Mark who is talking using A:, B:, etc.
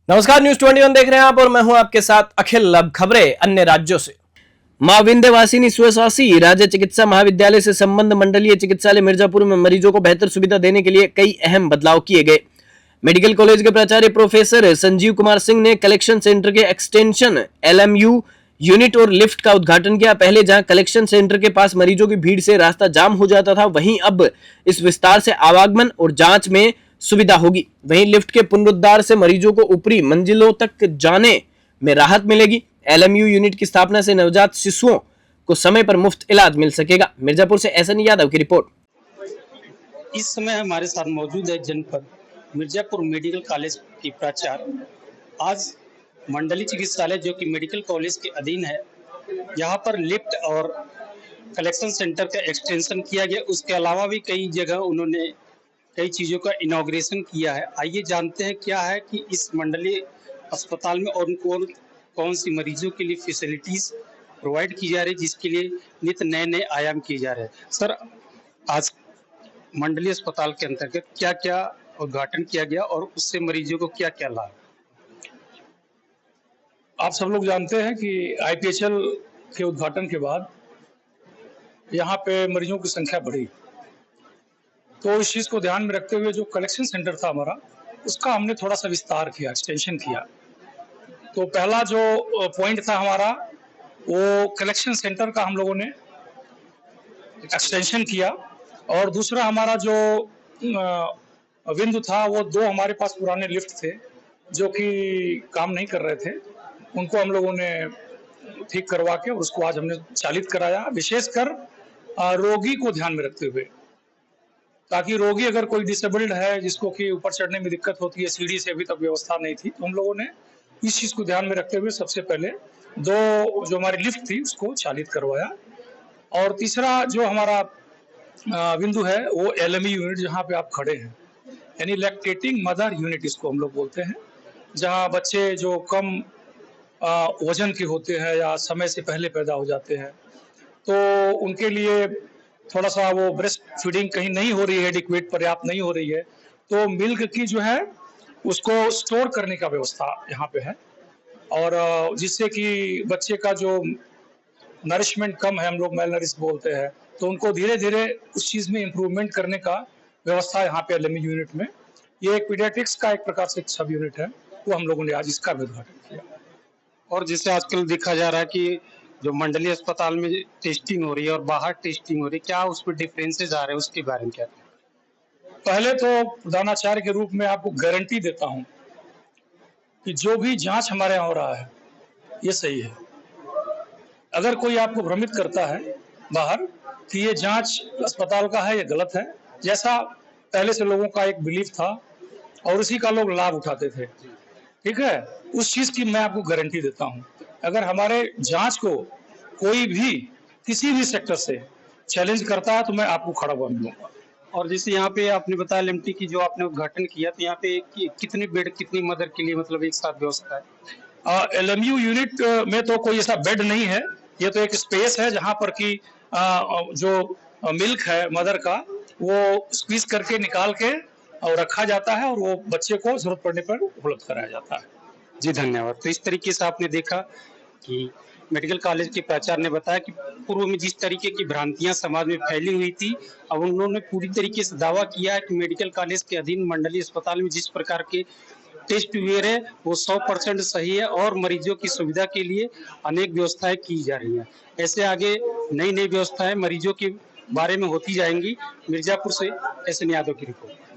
A: नमस्कार, न्यूज 21 देख रहे हैं आप और मैं हूं आपके साथ अखिल। अब खबरें अन्य राज्यों से। मां विंध्यवासिनी स्वशासी राज्य चिकित्सा महाविद्यालय से संबंध मंडलीय चिकित्सालय मिर्जापुर में मरीजों को बेहतर सुविधा देने के लिए कई अहम बदलाव किए गए। मेडिकल कॉलेज के प्राचार्य प्रोफेसर संजीव कुमार सिंह ने कलेक्शन सेंटर के एक्सटेंशन LMU यूनिट और लिफ्ट का उद्घाटन किया। पहले जहां कलेक्शन सेंटर के पास मरीजों की भीड़ से रास्ता जाम हो जाता था, वहीं अब इस विस्तार से आवागमन और जांच में सुविधा होगी। वहीं लिफ्ट के पुनरुद्धार से मरीजों को ऊपरी मंजिलों तक जाने में राहत मिलेगी। LMU यूनिट की स्थापना से नवजात शिशुओं को समय पर मुफ्त इलाज मिल सकेगा। मिर्जापुर से SN यादव की रिपोर्ट।
B: इस समय हमारे साथ मौजूद है जनपद मिर्जापुर मेडिकल कॉलेज की प्राचार्य। आज मंडली चिकित्सालय जो कि मेडिकल कॉलेज के अधीन है, यहाँ पर लिफ्ट और कलेक्शन सेंटर का एक्सटेंशन किया गया। उसके अलावा भी कई जगह उन्होंने कई चीज़ों का इनॉग्रेशन किया है। आइए जानते हैं क्या है कि इस मंडलीय अस्पताल में और कौन सी मरीजों के लिए फैसिलिटीज प्रोवाइड की जा रही है, जिसके लिए नित्य नए नए आयाम किए जा रहे हैं। सर, आज मंडलीय अस्पताल के अंतर्गत क्या क्या उद्घाटन किया गया और उससे मरीजों को क्या क्या लाभ?
C: आप सब लोग जानते हैं कि IPHL के उद्घाटन के बाद यहाँ पे मरीजों की संख्या बढ़ी, तो इस चीज़ को ध्यान में रखते हुए जो कलेक्शन सेंटर था हमारा, उसका हमने थोड़ा सा विस्तार किया, एक्सटेंशन किया। तो पहला जो पॉइंट था हमारा, वो कलेक्शन सेंटर का हम लोगों ने एक्सटेंशन किया। और दूसरा हमारा जो बिंदु था, वो 2 हमारे पास पुराने लिफ्ट थे जो कि काम नहीं कर रहे थे, उनको हम लोगों ने ठीक करवा के उसको आज हमने चालित कराया, विशेषकर रोगी को ध्यान में रखते हुए, ताकि रोगी अगर कोई डिसेबल्ड है जिसको कि ऊपर चढ़ने में दिक्कत होती है, सीढ़ी से अभी तक व्यवस्था नहीं थी, तो हम लोगों ने इस चीज़ को ध्यान में रखते हुए सबसे पहले 2 जो हमारी लिफ्ट थी उसको चालित करवाया। और तीसरा जो हमारा बिंदु है वो LME यूनिट, जहाँ पे आप खड़े हैं, यानी लैक्टेटिंग मदर यूनिट इसको हम लोग बोलते हैं, जहाँ बच्चे जो कम वजन के होते हैं या समय से पहले पैदा हो जाते हैं, तो उनके लिए थोड़ा सा वो ब्रेस्ट फीडिंग कहीं नहीं हो रही है, एडिक्वेट पर्याप्त नहीं हो रही है, तो मिल्क की जो है उसको स्टोर करने का व्यवस्था यहाँ पे है। और जिससे कि बच्चे का जो नरिशमेंट कम है, हम लोग मेल नरिश बोलते हैं, तो उनको धीरे धीरे उस चीज़ में इम्प्रूवमेंट करने का व्यवस्था यहाँ पे LME यूनिट में। ये एक पीडियाट्रिक्स का एक प्रकार से एक सब यूनिट है, वो हम लोगों ने आज इसका भी उद्घाटन किया।
B: और जिससे आजकल देखा जा रहा है कि जो मंडलीय अस्पताल में टेस्टिंग हो रही है और बाहर टेस्टिंग हो रही है, क्या उसमें डिफरेंसेस आ रहे हैं, उसके बारे में क्या?
C: पहले तो प्रधानाचार्य के रूप में आपको गारंटी देता हूँ कि जो भी जांच हमारे यहाँ हो रहा है ये सही है। अगर कोई आपको भ्रमित करता है बाहर कि ये जांच अस्पताल का है, ये गलत है। जैसा पहले से लोगों का एक बिलीफ था और उसी का लोग लाभ उठाते थे, ठीक है, उस चीज की मैं आपको गारंटी देता हूँ। अगर हमारे जांच को कोई भी किसी भी सेक्टर से चैलेंज करता है तो मैं आपको खड़ा कर दूंगा।
B: और जैसे यहाँ पे आपने बताया LMT की जो आपने उद्घाटन किया, तो यहाँ पे कितने बेड कितनी मदर के लिए मतलब एक साथ व्यवस्था है?
C: LMU यूनिट में तो कोई ऐसा बेड नहीं है, ये तो एक स्पेस है जहाँ पर कि जो मिल्क है मदर का, वो स्क्वीज करके निकाल के और रखा जाता है और वो बच्चे को जरूरत पड़ने पर उपलब्ध कराया जाता है।
B: जी, धन्यवाद। तो इस तरीके से आपने देखा कि मेडिकल कॉलेज के प्राचार्य ने बताया कि पूर्व में जिस तरीके की भ्रांतियां समाज में फैली हुई थी, अब उन्होंने पूरी तरीके से दावा किया है कि मेडिकल कॉलेज के अधीन मंडलीय अस्पताल में जिस प्रकार के टेस्ट हुए है वो 100% सही है और मरीजों की सुविधा के लिए अनेक व्यवस्थाएं की जा रही हैं। ऐसे आगे नई नई व्यवस्थाएं मरीजों के बारे में होती जाएंगी। मिर्जापुर से SN यादव की रिपोर्ट।